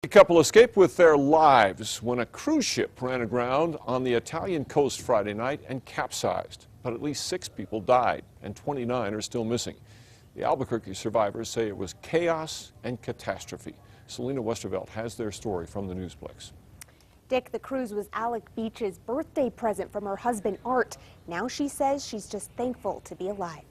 A couple escaped with their lives when a cruise ship ran aground on the Italian coast Friday night and capsized. But at least 6 people died and 29 are still missing. The Albuquerque survivors say it was chaos and catastrophe. Selena Westervelt has their story from the Newsplex. Dick, the cruise was Alec Beach's birthday present from her husband, Art. Now she says she's just thankful to be alive.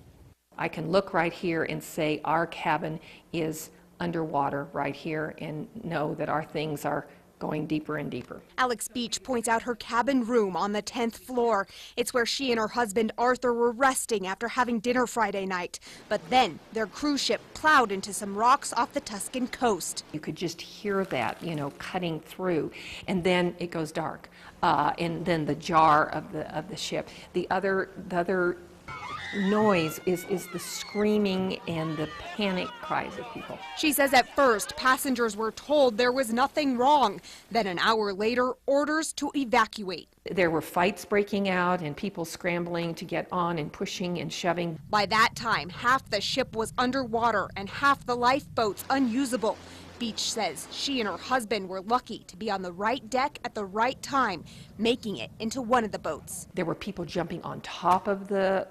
I can look right here and say our cabin is underwater right here and know that our things are going deeper and deeper. Alex Beach points out her cabin room on the 10th floor. It's where she and her husband Arthur were resting after having dinner Friday night. But then their cruise ship plowed into some rocks off the Tuscan coast. You could just hear that, cutting through, and then it goes dark, and then the jar of the ship. The other noise is the screaming and the panic cries of people. She says at first passengers were told there was nothing wrong. Then an hour later, orders to evacuate. There were fights breaking out and people scrambling to get on and pushing and shoving. By that time, half the ship was underwater and half the lifeboats unusable. Beach says she and her husband were lucky to be on the right deck at the right time, making it into one of the boats. There were people jumping on top of the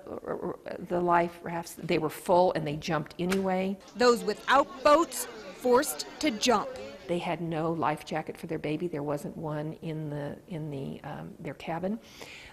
life rafts. They were full and they jumped anyway. Those without boats forced to jump. They had no life jacket for their baby. There wasn't one in their cabin.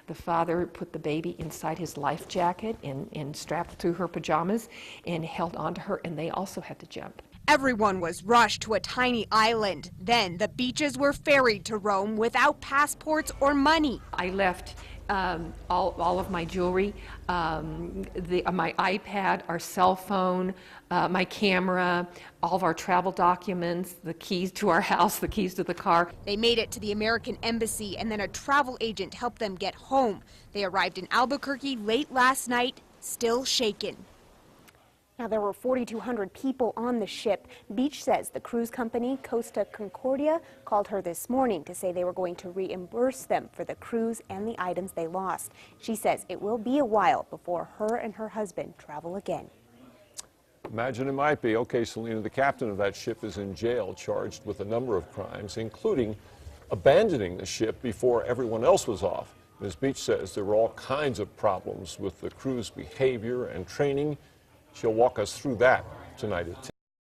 The father put the baby inside his life jacket and strapped through her pajamas and held onto her, and they also had to jump. Everyone was rushed to a tiny island. Then the Beaches were ferried to Rome without passports or money. I left all of my jewelry, my iPad, our cell phone, my camera, all of our travel documents, the keys to our house, the keys to the car. They made it to the American Embassy, and then a travel agent helped them get home. They arrived in Albuquerque late last night, still shaken. Now, there were 4,200 people on the ship. Beach says the cruise company, Costa Concordia, called her this morning to say they were going to reimburse them for the cruise and the items they lost. She says it will be a while before her and her husband travel again. Imagine it might be. Okay, Selena, the captain of that ship is in jail, charged with a number of crimes, including abandoning the ship before everyone else was off. Ms. Beach says there were all kinds of problems with the crew's behavior and training. She'll walk us through that tonight at 10.